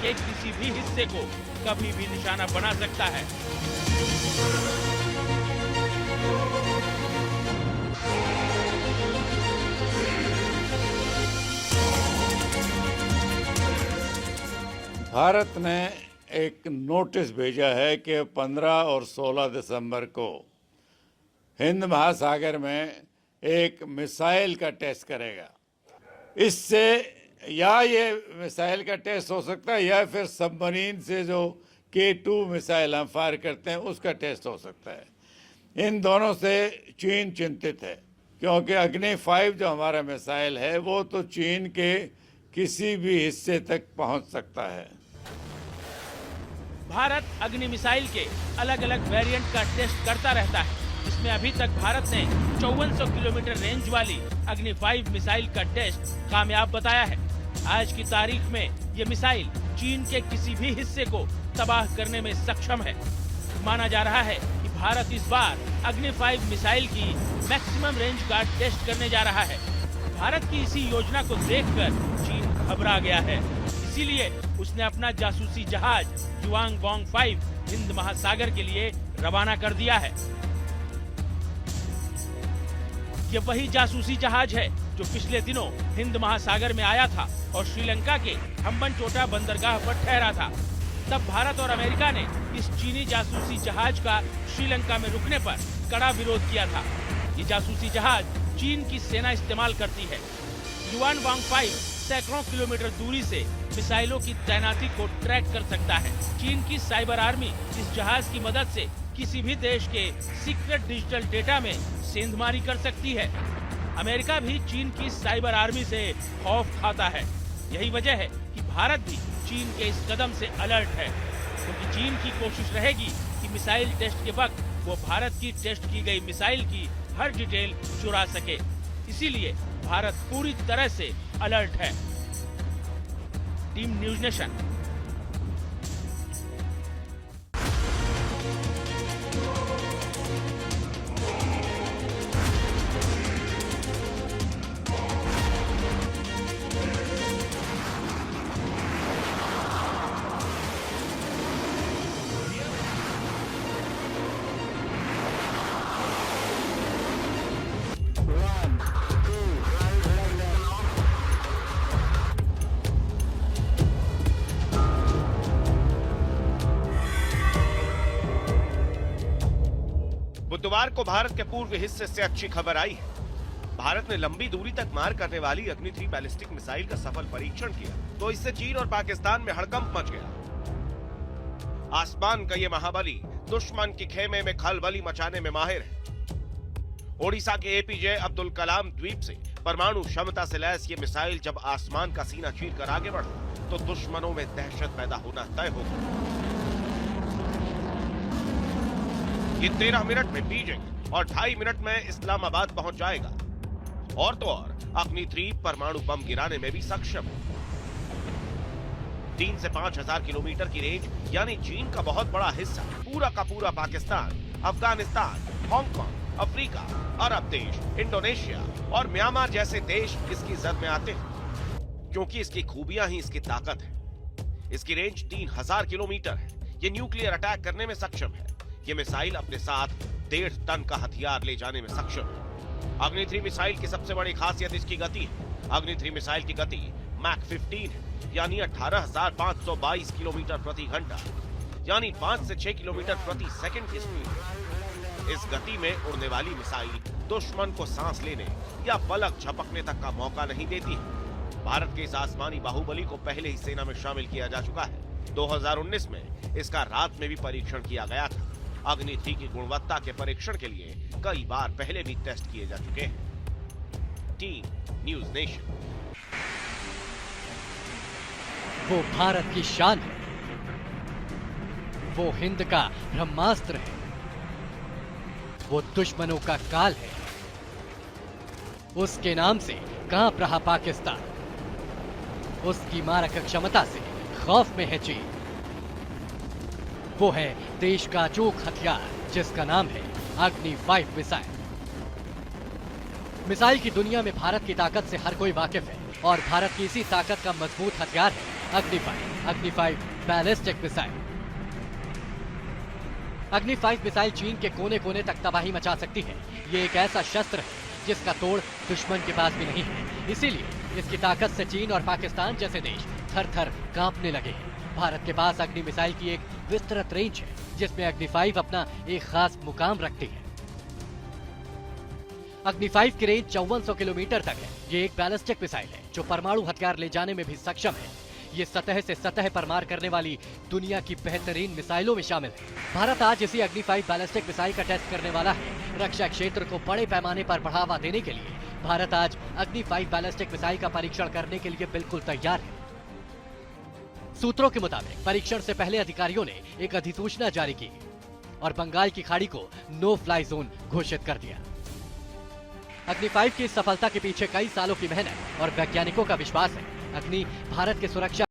के किसी भी हिस्से को कभी भी निशाना बना सकता है। भारत ने एक नोटिस भेजा है कि 15 और 16 दिसंबर को हिंद महासागर में एक मिसाइल का टेस्ट करेगा। इससे या ये मिसाइल का टेस्ट हो सकता है या फिर सबमरीन से जो K2 मिसाइल हम फायर करते हैं उसका टेस्ट हो सकता है। इन दोनों से चीन चिंतित है, क्योंकि अग्नि 5 जो हमारा मिसाइल है वो तो चीन के किसी भी हिस्से तक पहुंच सकता है। भारत अग्नि मिसाइल के अलग अलग वेरिएंट का टेस्ट करता रहता है, जिसमें अभी तक भारत ने 5400 किलोमीटर रेंज वाली अग्नि 5 मिसाइल का टेस्ट कामयाब बताया है। आज की तारीख में ये मिसाइल चीन के किसी भी हिस्से को तबाह करने में सक्षम है। माना जा रहा है कि भारत इस बार अग्नि 5 मिसाइल की मैक्सिमम रेंज का टेस्ट करने जा रहा है। भारत की इसी योजना को देखकर चीन घबरा गया है, इसीलिए उसने अपना जासूसी जहाज जुआंगबोंग 5 हिंद महासागर के लिए रवाना कर दिया है। ये वही जासूसी जहाज है जो पिछले दिनों हिंद महासागर में आया था और श्रीलंका के हम्बनटोटा बंदरगाह पर ठहरा था। तब भारत और अमेरिका ने इस चीनी जासूसी जहाज का श्रीलंका में रुकने पर कड़ा विरोध किया था। ये जासूसी जहाज चीन की सेना इस्तेमाल करती है। जुआनवांग 5 सैकड़ों किलोमीटर दूरी से मिसाइलों की तैनाती को ट्रैक कर सकता है। चीन की साइबर आर्मी इस जहाज की मदद से किसी भी देश के सीक्रेट डिजिटल डेटा में सेंधमारी कर सकती है। अमेरिका भी चीन की साइबर आर्मी से खौफ खाता है। यही वजह है कि भारत भी चीन के इस कदम से अलर्ट है, क्योंकि चीन की कोशिश रहेगी कि मिसाइल टेस्ट के वक्त वो भारत की टेस्ट की गई मिसाइल की हर डिटेल चुरा सके। इसीलिए भारत पूरी तरह से अलर्ट है। Team news nation. बुधवार को भारत के पूर्व हिस्से से अच्छी खबर आई है। भारत ने लंबी दूरी तक मार करने वाली अग्नि 3 बैलिस्टिक मिसाइल का सफल परीक्षण किया, तो इससे चीन और पाकिस्तान में हड़कंप मच गया। आसमान का ये महाबली दुश्मन की खेमे में खलबली मचाने में माहिर है। ओडिशा के एपीजे अब्दुल कलाम द्वीप से परमाणु क्षमता से लैस ये मिसाइल जब आसमान का सीना चीर कर आगे बढ़ा तो दुश्मनों में दहशत पैदा होना तय हो गया। ये 13 मिनट में बीजिंग और 2.5 मिनट में इस्लामाबाद पहुंच जाएगा। और तो और अग्नि 3 परमाणु बम गिराने में भी सक्षम है। 3 से 5,000 किलोमीटर की रेंज यानी चीन का बहुत बड़ा हिस्सा पूरा का पूरा पाकिस्तान, अफगानिस्तान, हांगकांग, अफ्रीका, अरब देश, इंडोनेशिया और म्यांमार जैसे देश इसकी जद में आते हैं, क्योंकि इसकी खूबियां ही इसकी ताकत है। इसकी रेंज 3,000 किलोमीटर है। ये न्यूक्लियर अटैक करने में सक्षम है। ये मिसाइल अपने साथ 1.5 टन का हथियार ले जाने में सक्षम है। अग्नि 3 मिसाइल की सबसे बड़ी खासियत इसकी गति है। अग्नि 3 मिसाइल की गति मैक 15 है, यानी 18,522 किलोमीटर प्रति घंटा, यानी 5 से 6 किलोमीटर प्रति सेकंड की स्पीड है। इस गति में उड़ने वाली मिसाइल दुश्मन को सांस लेने या पलक झपकने तक का मौका नहीं देती है। भारत के इस आसमानी बाहुबली को पहले ही सेना में शामिल किया जा चुका है। 2019 में इसका रात में भी परीक्षण किया गया था। अग्नि 3 की गुणवत्ता के परीक्षण के लिए कई बार पहले भी टेस्ट किए जा चुके हैं। Team news nation. वो भारत की शान है, वो हिंद का ब्रह्मास्त्र है, वो दुश्मनों का काल है। उसके नाम से कांप रहा पाकिस्तान, उसकी मारक क्षमता से खौफ में है चीन। वो है देश का अचूक हथियार जिसका नाम है अग्नि 5 मिसाइल। मिसाइल की दुनिया में भारत की ताकत से हर कोई वाकिफ है और भारत की इसी ताकत का मजबूत हथियार है अग्नि 5। अग्नि 5 बैलिस्टिक मिसाइल। अग्नि 5 मिसाइल चीन के कोने कोने तक तबाही मचा सकती है। ये एक ऐसा शस्त्र है जिसका तोड़ दुश्मन के पास भी नहीं है। इसीलिए इसकी ताकत से चीन और पाकिस्तान जैसे देश थर थर कांपने लगे हैं। भारत के पास अग्नि मिसाइल की एक विस्तृत रेंज है जिसमें अग्नि 5 अपना एक खास मुकाम रखती है। अग्नि 5 की रेंज 5400 किलोमीटर तक है। ये एक बैलिस्टिक मिसाइल है जो परमाणु हथियार ले जाने में भी सक्षम है। ये सतह से सतह पर मार करने वाली दुनिया की बेहतरीन मिसाइलों में शामिल है। भारत आज इसी अग्नि 5 बैलिस्टिक मिसाइल का टेस्ट करने वाला है। रक्षा क्षेत्र को बड़े पैमाने पर बढ़ावा देने के लिए भारत आज अग्नि 5 बैलिस्टिक मिसाइल का परीक्षण करने के लिए बिल्कुल तैयार है। सूत्रों के मुताबिक परीक्षण से पहले अधिकारियों ने एक अधिसूचना जारी की और बंगाल की खाड़ी को नो फ्लाई जोन घोषित कर दिया। अग्नि 5 की इस सफलता के पीछे कई सालों की मेहनत और वैज्ञानिकों का विश्वास है। अग्नि भारत के सुरक्षा